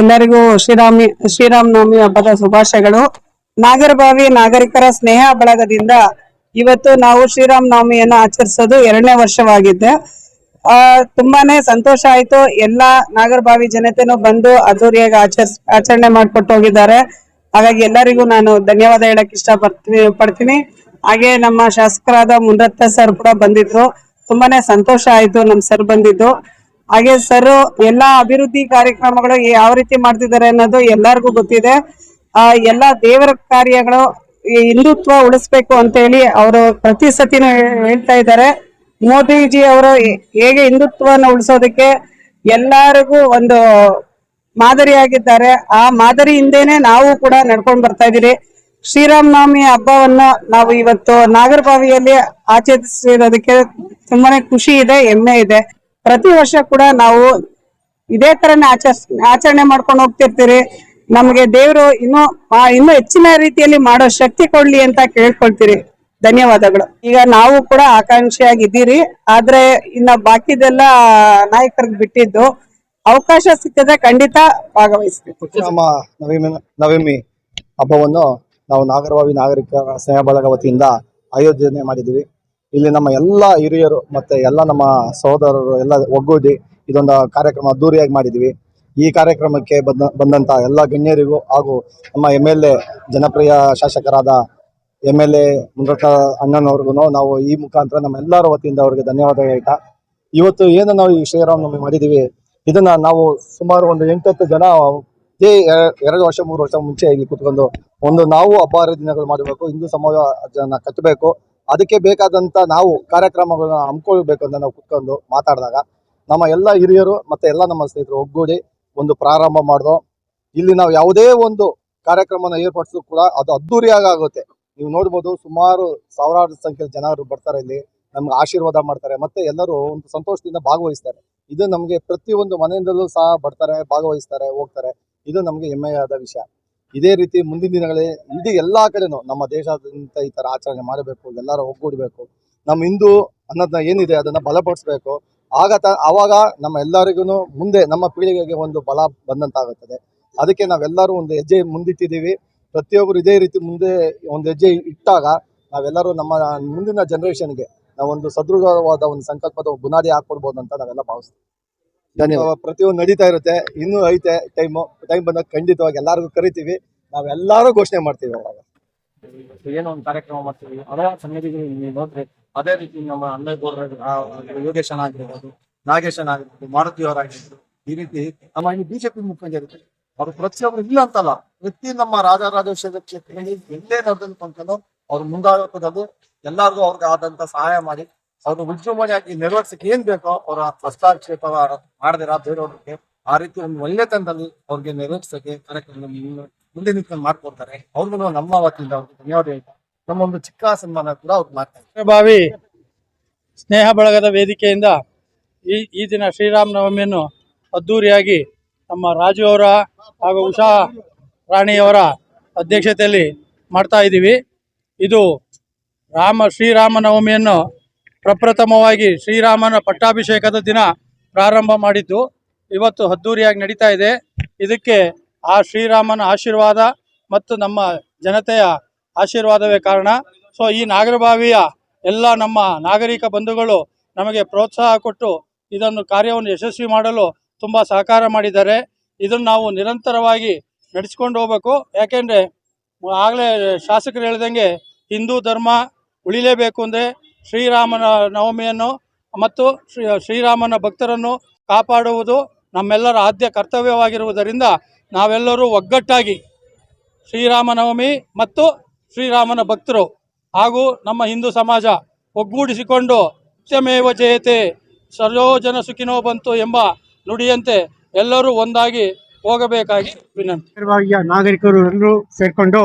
ಎಲ್ಲರಿಗೂ ಶ್ರೀರಾಮನವಮಿ ಹಬ್ಬದ ಶುಭಾಶಯಗಳು. ನಾಗರಬಾವಿ ನಾಗರಿಕರ ಸ್ನೇಹ ಬಳಗದಿಂದ ಇವತ್ತು ನಾವು ಶ್ರೀರಾಮನವಮಿಯನ್ನು ಆಚರಿಸೋದು 2ನೇ ವರ್ಷವಾಗಿದೆ. ತುಂಬಾನೇ ಸಂತೋಷ ಆಯ್ತು. ಎಲ್ಲಾ ನಾಗರಬಾವಿ ಜನತೆನೂ ಬಂದು ಅದ್ದೂರಿಯಾಗಿ ಆಚರಣೆ ಮಾಡ್ಕೊಟ್ಟು ಹೋಗಿದ್ದಾರೆ. ಹಾಗಾಗಿ ಎಲ್ಲರಿಗೂ ನಾನು ಧನ್ಯವಾದ ಹೇಳಕ್ ಪಡ್ತೀನಿ. ಹಾಗೆ ನಮ್ಮ ಶಾಸಕರಾದ ಮುನರತ್ನ ಸರ್ ಕೂಡ ಬಂದಿದ್ರು. ತುಂಬಾನೇ ಸಂತೋಷ ಆಯ್ತು ನಮ್ ಸರ್ ಬಂದಿದ್ದು. ಹಾಗೆ ಸರ್ ಎಲ್ಲಾ ಅಭಿವೃದ್ಧಿ ಕಾರ್ಯಕ್ರಮಗಳು ಯಾವ ರೀತಿ ಮಾಡ್ತಿದ್ದಾರೆ ಅನ್ನೋದು ಎಲ್ಲರಿಗೂ ಗೊತ್ತಿದೆ. ಎಲ್ಲಾ ದೇವರ ಕಾರ್ಯಗಳು ಹಿಂದುತ್ವ ಉಳಿಸ್ಬೇಕು ಅಂತ ಹೇಳಿ ಅವರು ಪ್ರತಿ ಸತಿನೂ ಹೇಳ್ತಾ ಇದ್ದಾರೆ. ಮೋದಿಜಿ ಅವರು ಹೇಗೆ ಹಿಂದುತ್ವನ ಉಳಿಸೋದಕ್ಕೆ ಎಲ್ಲರಿಗೂ ಒಂದು ಮಾದರಿಯಾಗಿದ್ದಾರೆ. ಆ ಮಾದರಿ ಹಿಂದೆನೆ ನಾವು ಕೂಡ ನಡ್ಕೊಂಡ್ ಬರ್ತಾ ಇದೀವಿ. ಶ್ರೀರಾಮನವಮಿ ಹಬ್ಬವನ್ನ ನಾವು ಇವತ್ತು ನಾಗರಬಾವಿಯಲ್ಲಿ ಆಚರಿಸಿರೋದಕ್ಕೆ ತುಂಬಾನೇ ಖುಷಿ ಇದೆ, ಹೆಮ್ಮೆ ಇದೆ. ಪ್ರತಿ ವರ್ಷ ಕೂಡ ನಾವು ಇದೇ ತರನೇ ಆಚರಣೆ ಮಾಡ್ಕೊಂಡು ಹೋಗ್ತಿರ್ತೀರಿ. ನಮ್ಗೆ ದೇವರು ಇನ್ನೂ ಹೆಚ್ಚಿನ ರೀತಿಯಲ್ಲಿ ಮಾಡೋ ಶಕ್ತಿ ಕೊಡ್ಲಿ ಅಂತ ಕೇಳ್ಕೊಳ್ತೀರಿ. ಧನ್ಯವಾದಗಳು. ಈಗ ನಾವು ಕೂಡ ಆಕಾಂಕ್ಷಿಯಾಗಿದ್ದೀರಿ. ಆದ್ರೆ ಇನ್ನ ಬಾಕಿದೆಲ್ಲ ನಾಯಕರಿಗೆ ಬಿಟ್ಟಿದ್ದು. ಅವಕಾಶ ಸಿಕ್ಕದೆ ಖಂಡಿತ ಭಾಗವಹಿಸ್ಬೇಕು. ನಮ್ಮ ನವಮಿ ಹಬ್ಬವನ್ನು ನಾವು ನಾಗರಬಾವಿ ನಾಗರಿಕರ ಸ್ನೇಹ ಬಳಗ ವತಿಯಿಂದ ಆಯೋಜನೆ ಮಾಡಿದ್ದೀವಿ. ಇಲ್ಲಿ ನಮ್ಮ ಎಲ್ಲ ಹಿರಿಯರು ಮತ್ತೆ ಎಲ್ಲ ನಮ್ಮ ಸಹೋದರರು ಎಲ್ಲ ಒಗ್ಗೂಡಿ ಇದೊಂದು ಕಾರ್ಯಕ್ರಮ ಅದ್ದೂರಿಯಾಗಿ ಮಾಡಿದ್ವಿ. ಈ ಕಾರ್ಯಕ್ರಮಕ್ಕೆ ಬಂದಂತ ಎಲ್ಲ ಗಣ್ಯರಿಗೂ ಹಾಗೂ ನಮ್ಮ MLA ಜನಪ್ರಿಯ ಶಾಸಕರಾದ MLA ಮುನರತ್ನ ಅಣ್ಣನವ್ರಿಗೂ ನಾವು ಈ ಮುಖಾಂತರ ನಮ್ಮ ಎಲ್ಲರ ವತಿಯಿಂದ ಅವರಿಗೆ ಧನ್ಯವಾದ ಹೇಳ್ತಾ, ಇವತ್ತು ಏನು ನಾವು ಈ ಶ್ರೀರಾಮನವಮಿ ಮಾಡಿದೀವಿ ಇದನ್ನ ನಾವು ಸುಮಾರು ಒಂದು 8-10 ಜನ 2 ವರ್ಷ 3 ವರ್ಷ ಮುಂಚೆ ಇಲ್ಲಿ ಕೂತ್ಕೊಂಡು ನಾವು ಹಬ್ಬ ಹರಿದಿನಗಳು ಮಾಡಬೇಕು, ಹಿಂದೂ ಸಮಾಜನ ಕಟ್ಟಬೇಕು, ಅದಕ್ಕೆ ಬೇಕಾದಂತ ನಾವು ಕಾರ್ಯಕ್ರಮಗಳನ್ನ ಹಮ್ಮಿಕೊಳ್ಬೇಕು ಅಂತ ನಾವು ಕುತ್ಕೊಂಡು ಮಾತಾಡಿದಾಗ ನಮ್ಮ ಎಲ್ಲ ಹಿರಿಯರು ಮತ್ತೆ ಎಲ್ಲ ನಮ್ಮ ಸ್ನೇಹಿತರು ಒಗ್ಗೂಡಿ ಒಂದು ಪ್ರಾರಂಭ ಮಾಡಿದೋ. ಇಲ್ಲಿ ನಾವು ಯಾವುದೇ ಒಂದು ಕಾರ್ಯಕ್ರಮನ ಏರ್ಪಡಿಸಿದ್ರು ಕೂಡ ಅದು ಅದ್ದೂರಿಯಾಗಿ ಆಗುತ್ತೆ. ನೀವು ನೋಡ್ಬೋದು, ಸುಮಾರು ಸಾವಿರಾರು ಸಂಖ್ಯೆಯ ಜನರು ಬರ್ತಾರೆ, ಇಲ್ಲಿ ನಮ್ಗೆ ಆಶೀರ್ವಾದ ಮಾಡ್ತಾರೆ, ಮತ್ತೆ ಎಲ್ಲರೂ ಒಂದು ಸಂತೋಷದಿಂದ ಭಾಗವಹಿಸ್ತಾರೆ. ಇದು ನಮ್ಗೆ ಪ್ರತಿಯೊಂದು ಮನೆಯಿಂದಲೂ ಸಹ ಬರ್ತಾರೆ, ಭಾಗವಹಿಸ್ತಾರೆ, ಹೋಗ್ತಾರೆ. ಇದು ನಮ್ಗೆ ಹೆಮ್ಮೆಯಾದ ವಿಷಯ. ಇದೇ ರೀತಿ ಮುಂದಿನ ದಿನಗಳಲ್ಲಿ ಇಡೀ ಎಲ್ಲಾ ಕಡೆನೂ ನಮ್ಮ ದೇಶಾದ್ಯಂತ ಈ ತರ ಆಚರಣೆ ಮಾಡಬೇಕು, ಎಲ್ಲರೂ ಒಗ್ಗೂಡಬೇಕು, ನಮ್ಮ ಹಿಂದೂ ಅನ್ನೋದನ್ನ ಏನಿದೆ ಅದನ್ನ ಬಲಪಡಿಸ್ಬೇಕು. ಆವಾಗ ನಮ್ಮ ಎಲ್ಲರಿಗೂ ಮುಂದೆ ನಮ್ಮ ಪೀಳಿಗೆಗೆ ಒಂದು ಬಲ ಬಂದಂತಾಗುತ್ತದೆ. ಅದಕ್ಕೆ ನಾವೆಲ್ಲರೂ ಒಂದು ಹೆಜ್ಜೆ ಮುಂದಿಟ್ಟಿದ್ದೀವಿ. ಪ್ರತಿಯೊಬ್ಬರು ಇದೇ ರೀತಿ ಮುಂದೆ ಒಂದು ಹೆಜ್ಜೆ ಇಟ್ಟಾಗ ನಾವೆಲ್ಲರೂ ನಮ್ಮ ಮುಂದಿನ ಜನರೇಷನ್ಗೆ ನಾವೊಂದು ಸದೃಢವಾದ ಒಂದು ಸಂಕಲ್ಪದ ಬುನಾದಿ ಹಾಕೊಡ್ಬೋದು ಅಂತ ನಾವೆಲ್ಲ ಭಾವಿಸ್ತೀವಿ. ಧನ್ಯವಾದ. ಪ್ರತಿಯೊಂದು ನಡೀತಾ ಇರುತ್ತೆ, ಇನ್ನೂ ಐತೆ ಟೈಮ್ ಬಂದಾಗ ಖಂಡಿತವಾಗಿ ಎಲ್ಲರಿಗೂ ಕರಿತೀವಿ, ನಾವೆಲ್ಲರೂ ಘೋಷಣೆ ಮಾಡ್ತೀವಿ. ಅವಾಗ ಏನೋ ಒಂದು ಕಾರ್ಯಕ್ರಮ ಮಾಡ್ತೀವಿ, ಅದರ ಸನ್ನಿಧಿಗಳು ನೋಡ್ರಿ. ಅದೇ ರೀತಿ ನಮ್ಮ ಅನ್ನಗೌಡರ ಯೋಗೇಶನ್ ಆಗಿರ್ಬೋದು, ನಾಗೇಶನ್ ಆಗಿರ್ಬೋದು, ಮಾರುತಿ ಅವರಾಗಿರ್ಬೋದು, ಈ ರೀತಿ ನಮ್ಮ ಈ ಬಿಜೆಪಿ ಮುಖಂಡರು ಅವರು ಪ್ರತಿಯೊಬ್ಬರು ಇಲ್ಲ ಅಂತಲ್ಲ, ಪ್ರತಿ ನಮ್ಮ ರಾಜರಾಜೇಶ್ವರ ಕ್ಷೇತ್ರದಲ್ಲಿ ಎಲ್ಲೇ ನಡೆದು ಅವ್ರು ಮುಂದಾಳತ್ವದಲ್ಲಿ ಎಲ್ಲರಿಗೂ ಅವ್ರಿಗೆ ಆದಂತ ಸಹಾಯ ಮಾಡಿ ಅವ್ರು ವಿಜೃಂಭಣೆಯಾಗಿ ನಿರ್ವಹಿಸಕ್ಕೆ ಏನ್ ಬೇಕೋ ಅವರ ಹಸ್ತಕ್ಷೇಪ ಮಾಡದಿರ ಬೇರೆಯವ್ರಿಗೆ ಆ ರೀತಿ ಒಂದು ಒಳ್ಳೆತನದಲ್ಲಿ ಅವ್ರಿಗೆ ನಿರ್ವಹಿಸಕ್ಕೆ ಕಾರ್ಯಕ್ರಮ ಮುಂದೆ ನಿಂತ್ಕೊಂಡು ಮಾಡ್ಕೊಡ್ತಾರೆ. ಅವ್ರಿಗೂ ನಮ್ಮ ವತಿಯಿಂದ ಅವ್ರಿಗೆ ಧನ್ಯವಾದ ಹೇಳ್ತಾರೆ. ನಮ್ಮ ಒಂದು ಚಿಕ್ಕ ಸನ್ಮಾನ ಕೂಡ ಅವ್ರು ಮಾಡ್ತಾರೆ. ಬಾವಿ ಸ್ನೇಹ ಬಳಗದ ವೇದಿಕೆಯಿಂದ ಈ ದಿನ ಶ್ರೀರಾಮನವಮಿಯನ್ನು ಅದ್ದೂರಿಯಾಗಿ ನಮ್ಮ ರಾಜು ಅವರ ಹಾಗೂ ಉಷಾ ರಾಣಿಯವರ ಅಧ್ಯಕ್ಷತೆಯಲ್ಲಿ ಮಾಡ್ತಾ ಇದ್ದೀವಿ. ಇದು ಶ್ರೀರಾಮನವಮಿಯನ್ನು ಪ್ರಪ್ರಥಮವಾಗಿ ಶ್ರೀರಾಮನ ಪಟ್ಟಾಭಿಷೇಕದ ದಿನ ಪ್ರಾರಂಭ ಮಾಡಿದ್ದು ಇವತ್ತು ಅದ್ದೂರಿಯಾಗಿ ನಡೀತಾ ಇದೆ. ಇದಕ್ಕೆ ಆ ಶ್ರೀರಾಮನ ಆಶೀರ್ವಾದ ಮತ್ತು ನಮ್ಮ ಜನತೆಯ ಆಶೀರ್ವಾದವೇ ಕಾರಣ. ಸೊ ಈ ನಾಗರಬಾವಿಯ ಎಲ್ಲ ನಮ್ಮ ನಾಗರಿಕ ಬಂಧುಗಳು ನಮಗೆ ಪ್ರೋತ್ಸಾಹ ಕೊಟ್ಟು ಇದನ್ನು ಕಾರ್ಯವನ್ನು ಯಶಸ್ವಿ ಮಾಡಲು ತುಂಬ ಸಹಕಾರ ಮಾಡಿದ್ದಾರೆ. ಇದನ್ನು ನಾವು ನಿರಂತರವಾಗಿ ನಡೆಸ್ಕೊಂಡು ಹೋಗ್ಬೇಕು. ಯಾಕೆಂದರೆ ಆಗಲೇ ಶಾಸಕರು ಹೇಳ್ದಂಗೆ ಹಿಂದೂ ಧರ್ಮ ಉಳಿಲೇಬೇಕು ಅಂದರೆ ಶ್ರೀರಾಮನ ನವಮಿಯನ್ನು ಮತ್ತು ಶ್ರೀರಾಮನ ಭಕ್ತರನ್ನು ಕಾಪಾಡುವುದು ನಮ್ಮೆಲ್ಲರ ಆದ್ಯ ಕರ್ತವ್ಯವಾಗಿರುವುದರಿಂದ ನಾವೆಲ್ಲರೂ ಒಗ್ಗಟ್ಟಾಗಿ ಶ್ರೀರಾಮನವಮಿ ಮತ್ತು ಶ್ರೀರಾಮನ ಭಕ್ತರು ಹಾಗೂ ನಮ್ಮ ಹಿಂದೂ ಸಮಾಜ ಒಗ್ಗೂಡಿಸಿಕೊಂಡು ಸತ್ಯಮೇವ ಜಯತೆ ಸರ್ವೋಜನ ಸುಖಿನೋ ಬಂತು ಎಂಬ ನುಡಿಯಂತೆ ಎಲ್ಲರೂ ಒಂದಾಗಿ ಹೋಗಬೇಕಾಗಿ ವಿನಂತಿ. ನಾಗರಿಕರು ಎಲ್ಲರೂ ಸೇರ್ಕೊಂಡು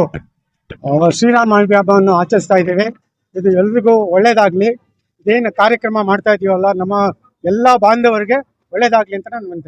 ಶ್ರೀರಾಮನವಮಿ ಹಬ್ಬವನ್ನು ಆಚರಿಸ್ತಾ ಇದ್ದೇವೆ. ಇದು ಎಲ್ರಿಗೂ ಒಳ್ಳೇದಾಗ್ಲಿ. ಇದೇನು ಕಾರ್ಯಕ್ರಮ ಮಾಡ್ತಾ ಇದೀವಲ್ಲ, ನಮ್ಮ ಎಲ್ಲ ಬಾಂಧವರಿಗೆ ಒಳ್ಳೇದಾಗ್ಲಿ ಅಂತ ನಾನು ವಿನಂತಿ.